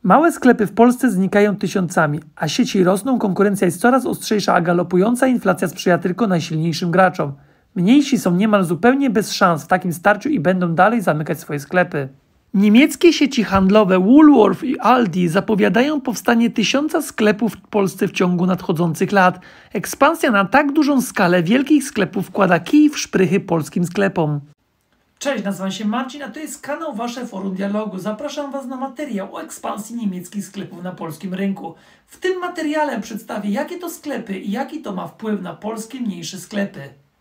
Małe sklepy w Polsce znikają tysiącami, a sieci rosną, konkurencja jest coraz ostrzejsza, a galopująca inflacja sprzyja tylko najsilniejszym graczom. Mniejsi są niemal zupełnie bez szans w takim starciu i będą dalej zamykać swoje sklepy. Niemieckie sieci handlowe Woolworth i Aldi zapowiadają powstanie 1000 sklepów w Polsce w ciągu nadchodzących lat. Ekspansja na tak dużą skalę wielkich sklepów wkłada kij w szprychy polskim sklepom. Cześć, nazywam się Marcin, a to jest kanał Wasze Forum Dialogu. Zapraszam Was na materiał o ekspansji niemieckich sklepów na polskim rynku. W tym materiale przedstawię, jakie to sklepy i jaki to ma wpływ na polskie mniejsze sklepy.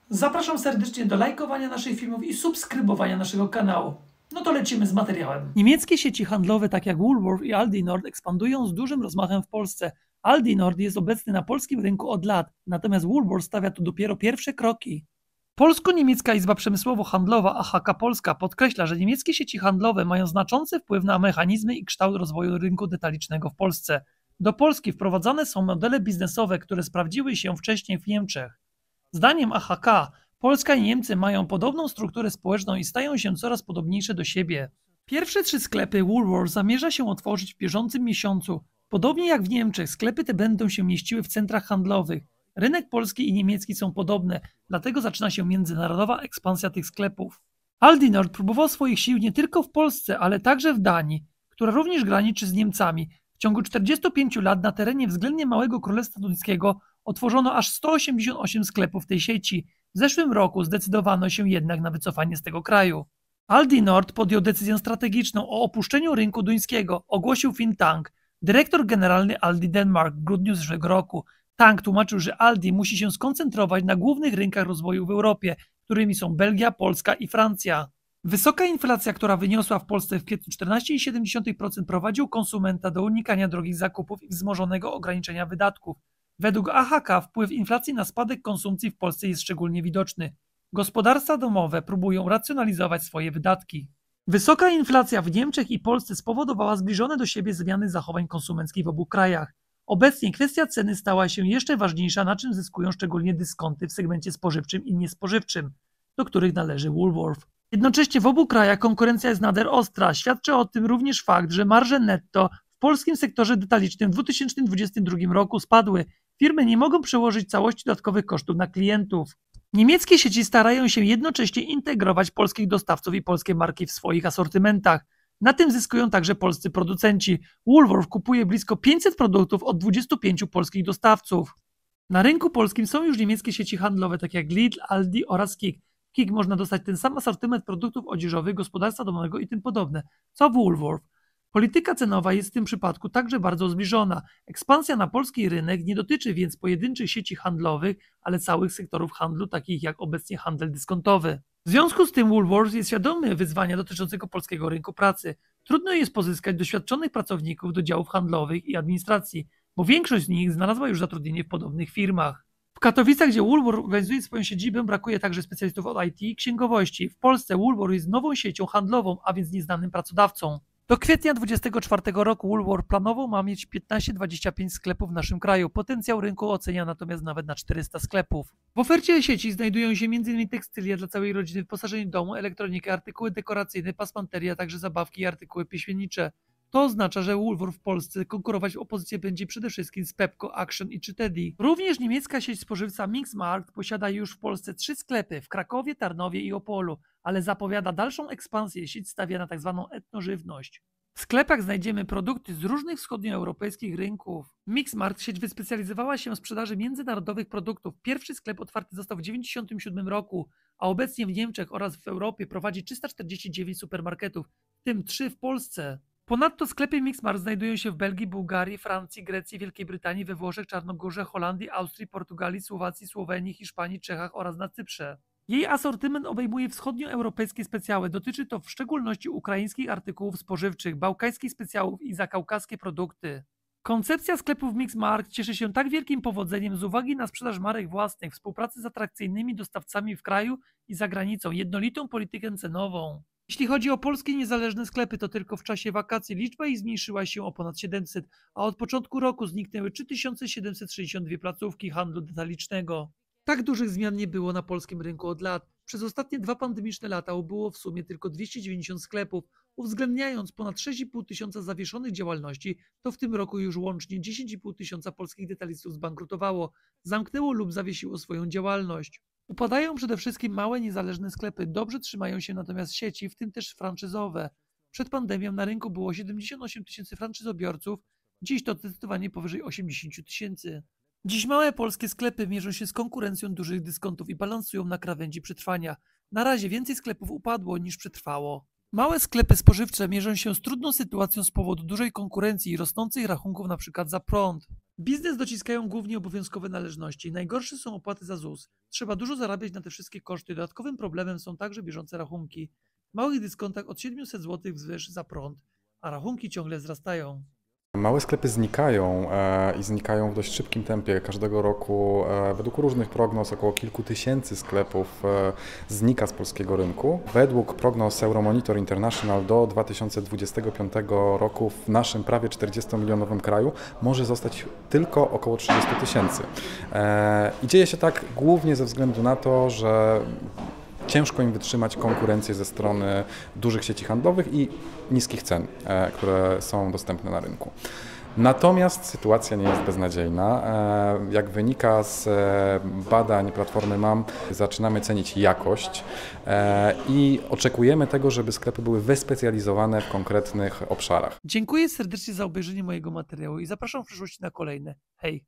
Zapraszam serdecznie do lajkowania naszych filmów i subskrybowania naszego kanału. No to lecimy z materiałem. Niemieckie sieci handlowe takie jak Woolworth i Aldi Nord ekspandują z dużym rozmachem w Polsce. Aldi Nord jest obecny na polskim rynku od lat, natomiast Woolworth stawia tu dopiero pierwsze kroki. Polsko-Niemiecka Izba Przemysłowo-Handlowa AHK Polska podkreśla, że niemieckie sieci handlowe mają znaczący wpływ na mechanizmy i kształt rozwoju rynku detalicznego w Polsce. Do Polski wprowadzane są modele biznesowe, które sprawdziły się wcześniej w Niemczech. Zdaniem AHK Polska i Niemcy mają podobną strukturę społeczną i stają się coraz podobniejsze do siebie. Pierwsze 3 sklepy Woolworth zamierza się otworzyć w bieżącym miesiącu. Podobnie jak w Niemczech, sklepy te będą się mieściły w centrach handlowych. Rynek polski i niemiecki są podobne, dlatego zaczyna się międzynarodowa ekspansja tych sklepów. Aldi Nord próbował swoich sił nie tylko w Polsce, ale także w Danii, która również graniczy z Niemcami. W ciągu 45 lat na terenie względnie małego Królestwa Duńskiego otworzono aż 188 sklepów tej sieci. W zeszłym roku zdecydowano się jednak na wycofanie z tego kraju. Aldi Nord podjął decyzję strategiczną o opuszczeniu rynku duńskiego, ogłosił think tank. Dyrektor generalny Aldi Denmark w grudniu zeszłego roku. Tank tłumaczył, że Aldi musi się skoncentrować na głównych rynkach rozwoju w Europie, którymi są Belgia, Polska i Francja. Wysoka inflacja, która wyniosła w Polsce w kwietniu 14,7%, prowadził konsumenta do unikania drogich zakupów i wzmożonego ograniczenia wydatków. Według AHK wpływ inflacji na spadek konsumpcji w Polsce jest szczególnie widoczny. Gospodarstwa domowe próbują racjonalizować swoje wydatki. Wysoka inflacja w Niemczech i Polsce spowodowała zbliżone do siebie zmiany zachowań konsumenckich w obu krajach. Obecnie kwestia ceny stała się jeszcze ważniejsza, na czym zyskują szczególnie dyskonty w segmencie spożywczym i niespożywczym, do których należy Woolworth. Jednocześnie w obu krajach konkurencja jest nader ostra. Świadczy o tym również fakt, że marże netto w polskim sektorze detalicznym w 2022 roku spadły. Firmy nie mogą przełożyć całości dodatkowych kosztów na klientów. Niemieckie sieci starają się jednocześnie integrować polskich dostawców i polskie marki w swoich asortymentach. Na tym zyskują także polscy producenci. Woolworth kupuje blisko 500 produktów od 25 polskich dostawców. Na rynku polskim są już niemieckie sieci handlowe takie jak Lidl, Aldi oraz KiK. W KiK można dostać ten sam asortyment produktów odzieżowych, gospodarstwa domowego i tym podobne, co Woolworth. Polityka cenowa jest w tym przypadku także bardzo zbliżona. Ekspansja na polski rynek nie dotyczy więc pojedynczych sieci handlowych, ale całych sektorów handlu, takich jak obecnie handel dyskontowy. W związku z tym Woolworth jest świadomy wyzwania dotyczącego polskiego rynku pracy. Trudno jest pozyskać doświadczonych pracowników do działów handlowych i administracji, bo większość z nich znalazła już zatrudnienie w podobnych firmach. W Katowicach, gdzie Woolworth organizuje swoją siedzibę, brakuje także specjalistów od IT i księgowości. W Polsce Woolworth jest nową siecią handlową, a więc nieznanym pracodawcą. Do kwietnia 2024 roku Woolworth planowo ma mieć 15-25 sklepów w naszym kraju. Potencjał rynku ocenia natomiast nawet na 400 sklepów. W ofercie sieci znajdują się m.in. tekstylia dla całej rodziny, wyposażenie domu, elektronikę, artykuły dekoracyjne, pasmanteria, a także zabawki i artykuły pieśmiennicze. To oznacza, że Woolworth w Polsce konkurować w opozycji będzie przede wszystkim z Pepco, Action i czy Teddy. Również niemiecka sieć spożywca Mixmarkt posiada już w Polsce 3 sklepy w Krakowie, Tarnowie i Opolu, ale zapowiada dalszą ekspansję. Sieć stawia na tzw. etnożywność. W sklepach znajdziemy produkty z różnych wschodnioeuropejskich rynków. Mixmarkt sieć wyspecjalizowała się w sprzedaży międzynarodowych produktów. Pierwszy sklep otwarty został w 1997 roku, a obecnie w Niemczech oraz w Europie prowadzi 349 supermarketów, w tym 3 w Polsce. Ponadto sklepy Mixmarkt znajdują się w Belgii, Bułgarii, Francji, Grecji, Wielkiej Brytanii, we Włoszech, Czarnogórze, Holandii, Austrii, Portugalii, Słowacji, Słowenii, Hiszpanii, Czechach oraz na Cyprze. Jej asortyment obejmuje wschodnioeuropejskie specjały. Dotyczy to w szczególności ukraińskich artykułów spożywczych, bałkańskich specjałów i zakaukaskie produkty. Koncepcja sklepów Mixmarkt cieszy się tak wielkim powodzeniem z uwagi na sprzedaż marek własnych, współpracę z atrakcyjnymi dostawcami w kraju i za granicą, jednolitą politykę cenową. Jeśli chodzi o polskie niezależne sklepy, to tylko w czasie wakacji liczba ich zmniejszyła się o ponad 700, a od początku roku zniknęły 3762 placówki handlu detalicznego. Tak dużych zmian nie było na polskim rynku od lat. Przez ostatnie 2 pandemiczne lata ubyło w sumie tylko 290 sklepów. Uwzględniając ponad 6,5 tysiąca zawieszonych działalności, to w tym roku już łącznie 10,5 tysiąca polskich detalistów zbankrutowało, zamknęło lub zawiesiło swoją działalność. Upadają przede wszystkim małe, niezależne sklepy, dobrze trzymają się natomiast sieci, w tym też franczyzowe. Przed pandemią na rynku było 78 tysięcy franczyzobiorców, dziś to zdecydowanie powyżej 80 tysięcy. Dziś małe polskie sklepy mierzą się z konkurencją dużych dyskontów i balansują na krawędzi przetrwania. Na razie więcej sklepów upadło niż przetrwało. Małe sklepy spożywcze mierzą się z trudną sytuacją z powodu dużej konkurencji i rosnących rachunków np. za prąd. Biznes dociskają głównie obowiązkowe należności. Najgorsze są opłaty za ZUS. Trzeba dużo zarabiać na te wszystkie koszty. Dodatkowym problemem są także bieżące rachunki. W małych dyskontach od 700 zł wzwyż za prąd, a rachunki ciągle wzrastają. Małe sklepy znikają i znikają w dość szybkim tempie. Każdego roku według różnych prognoz około kilku tysięcy sklepów znika z polskiego rynku. Według prognoz Euromonitor International do 2025 roku w naszym prawie 40-milionowym kraju może zostać tylko około 30 tysięcy. I dzieje się tak głównie ze względu na to, że ciężko im wytrzymać konkurencję ze strony dużych sieci handlowych i niskich cen, które są dostępne na rynku. Natomiast sytuacja nie jest beznadziejna. Jak wynika z badań Platformy MAM, zaczynamy cenić jakość i oczekujemy tego, żeby sklepy były wyspecjalizowane w konkretnych obszarach. Dziękuję serdecznie za obejrzenie mojego materiału i zapraszam w przyszłości na kolejne. Hej!